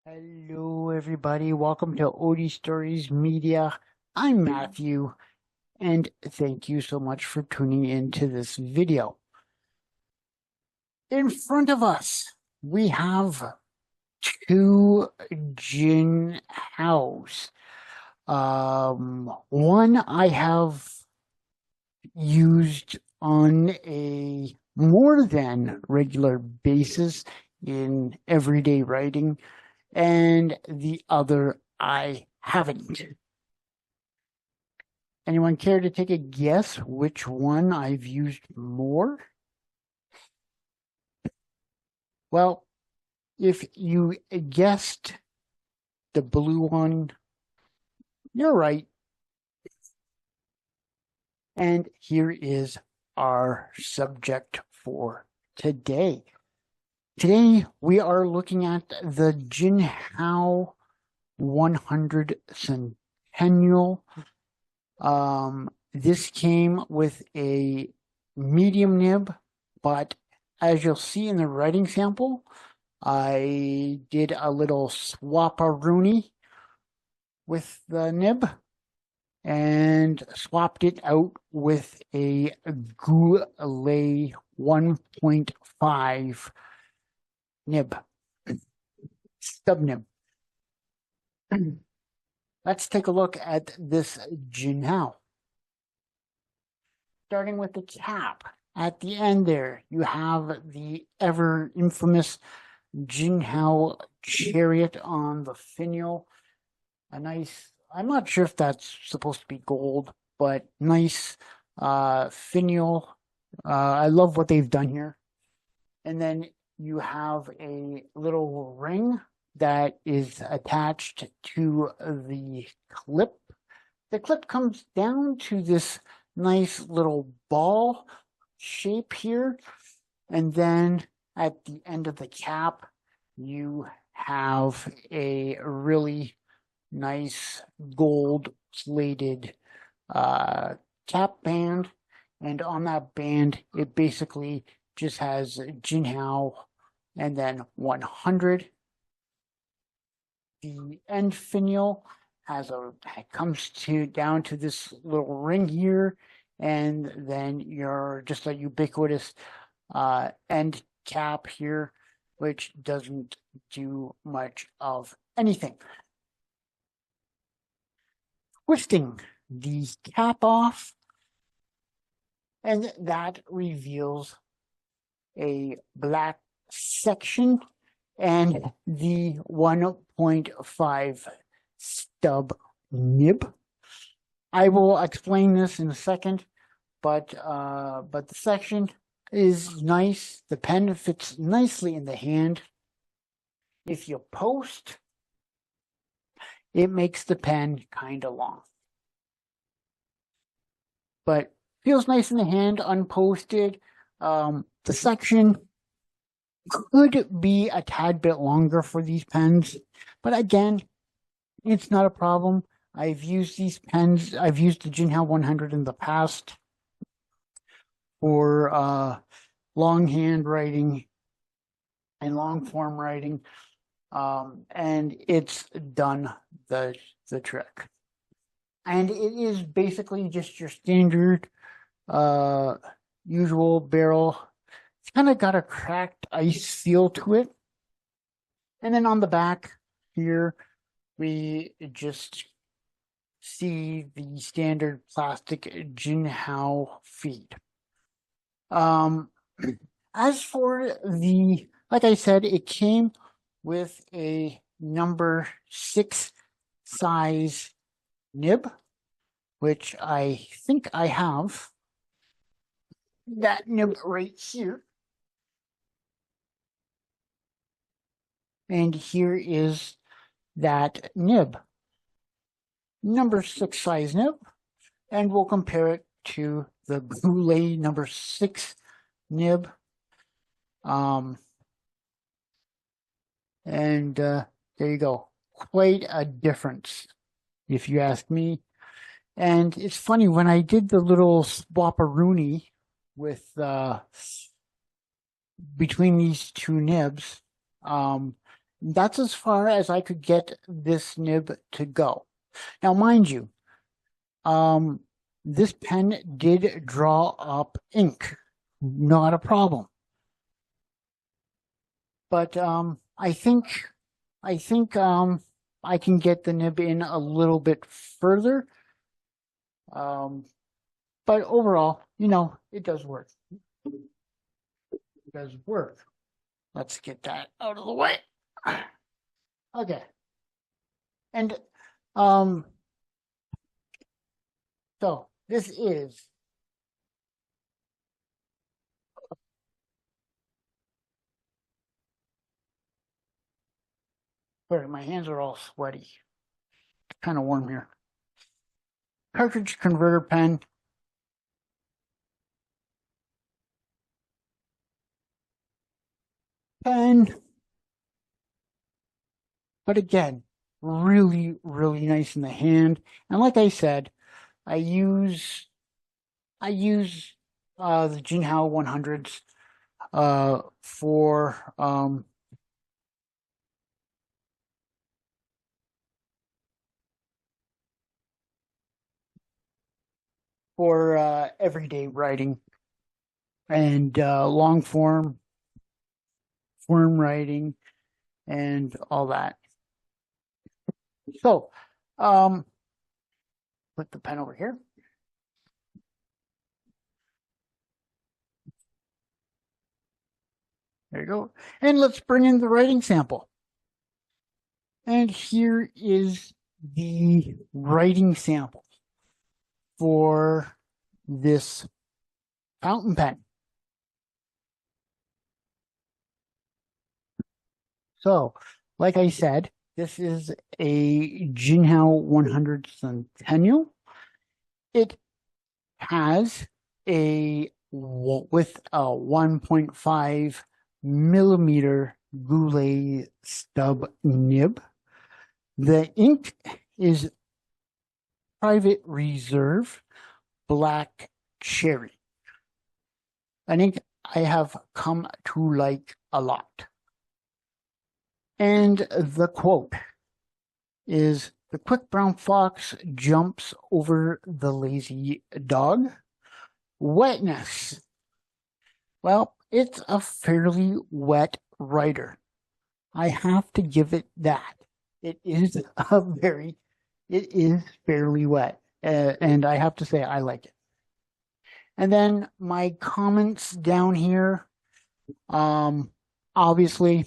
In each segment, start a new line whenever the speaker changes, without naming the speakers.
Hello, everybody. Welcome to OdieStories Media. I'm Matthew, and thank you so much for tuning into this video. In front of us, we have two Jinhaos. One I have used on a more than regular basis in everyday writing, and the other I haven't. Anyone care to take a guess which one I've used more? Well, if you guessed the blue one, you're right. And here is our subject for today. Today, we are looking at the Jinhao 100 Centennial. This came with a medium nib, but as you'll see in the writing sample, I did a little swap-a-rooney with the nib and swapped it out with a Goulet 1.5 nib, stub nib. Let's take a look at this Jinhao. Starting with the cap. At the end there, you have the ever infamous Jinhao chariot on the finial. A nice, I'm not sure if that's supposed to be gold, but nice finial. I love what they've done here. And then you have a little ring that is attached to the clip. The clip comes down to this nice little ball shape here. And then at the end of the cap, you have a really nice gold plated cap band. And on that band, it basically just has Jinhao and then 100. The end finial comes down to this little ring here, and then you're just a ubiquitous end cap here, which doesn't do much of anything. Twisting the cap off, and that reveals a black section and the 1.5 stub nib. I will explain this in a second, but the section is nice. The pen fits nicely in the hand. If you post, it makes the pen kind of long, but feels nice in the hand unposted. The section could be a tad bit longer for these pens, but again, it's not a problem. I've used these pens. I've used the Jinhao 100 in the past for longhand writing and long form writing, and it's done the trick. And it is basically just your standard usual barrel. It's kind of got a cracked ice feel to it. And then on the back here, we just see the standard plastic Jinhao feed. As for like I said, it came with a number 6 size nib, which I think I have. That nib right here. And here is that nib. Number 6 size nib. And we'll compare it to the Goulet number 6 nib. There you go. Quite a difference, if you ask me. And it's funny, when I did the little swap-a-rooney between these two nibs, that's as far as I could get this nib to go. Now, mind you, this pen did draw up ink, not a problem. But I think I can get the nib in a little bit further. Um, but overall, it does work. It does work. Let's get that out of the way. Okay. And um, so this is sorry, my hands are all sweaty. It's kind of warm here. Cartridge converter pen. Pen. But again, really, really nice in the hand. And like I said, I use the Jinhao 100s for everyday writing and long form writing and all that. So, put the pen over here. There you go. And let's bring in the writing sample. And here is the writing sample for this fountain pen. So, like I said, this is a Jinhao 100 Centennial. It has with a 1.5 millimeter Goulet stub nib. The ink is Private Reserve Black Cherry, an ink I have come to like a lot. And the quote is, "The quick brown fox jumps over the lazy dog." Wetness. Well, it's a fairly wet writer. I have to give it that. It is fairly wet. And I have to say, I like it. And then my comments down here, obviously,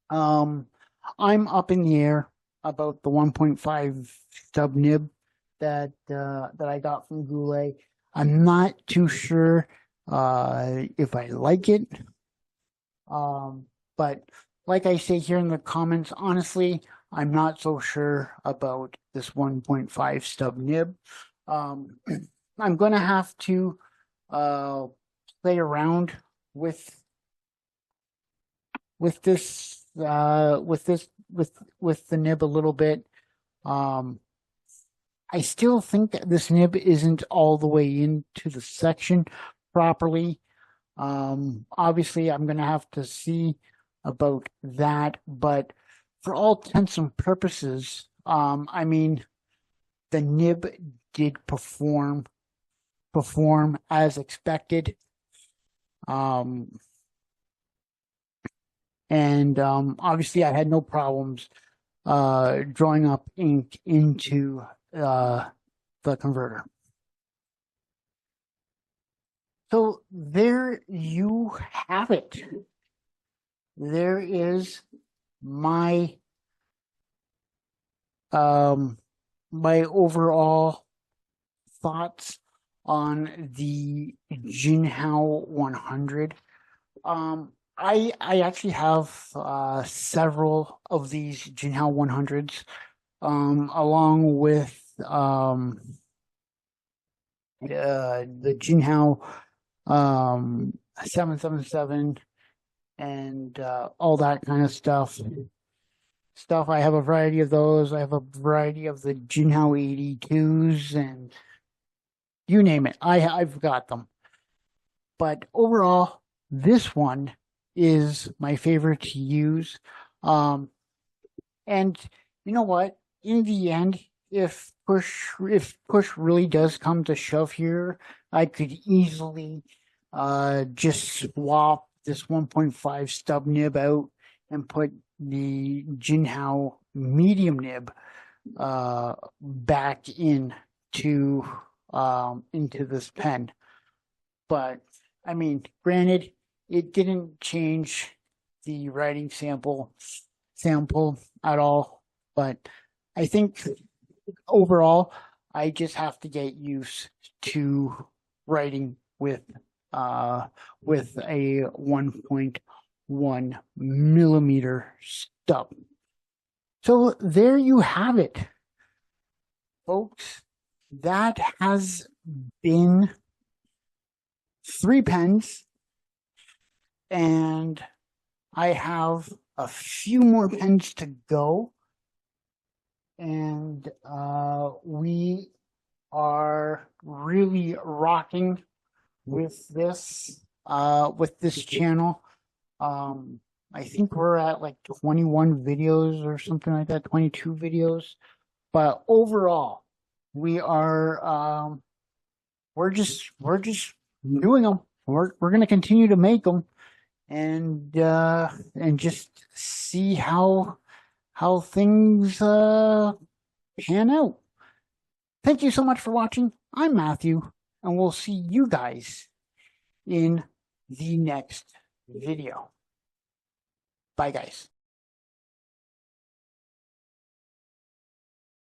I'm up in the air about the 1.5 stub nib that I got from Goulet. I'm not too sure if I like it. But like I say here in the comments, honestly, I'm not so sure about this 1.5 stub nib. I'm going to have to play around with this with the nib a little bit. I still think that this nib isn't all the way into the section properly. Obviously, I'm going to have to see about that, but for all intents and purposes, I mean, the nib did perform as expected. And obviously, I had no problems drawing up ink into the converter. So there you have it. There is my my overall thoughts on the Jinhao 100. I actually have several of these Jinhao 100s, along with the Jinhao 777 and all that kind of stuff. I have a variety of those. I have a variety of the Jinhao 82s, and you name it. I've got them. But overall, this one is my favorite to use. And you know what? In the end, if push really does come to shove here, I could easily just swap this 1.5 stub nib out and put the Jinhao medium nib back into this pen. But I mean, granted, it didn't change the writing sample at all. But I think overall, I just have to get used to writing with a 1.1 millimeter stub. So there you have it, folks. That has been 3 pens, and I have a few more pens to go, and we are really rocking with this channel. I think we're at like 21 videos or something like that, 22 videos. But overall, we're just doing them. We're gonna continue to make them, and just see how things pan out. Thank you so much for watching. I'm Matthew, and we'll see you guys in the next video. Bye, guys.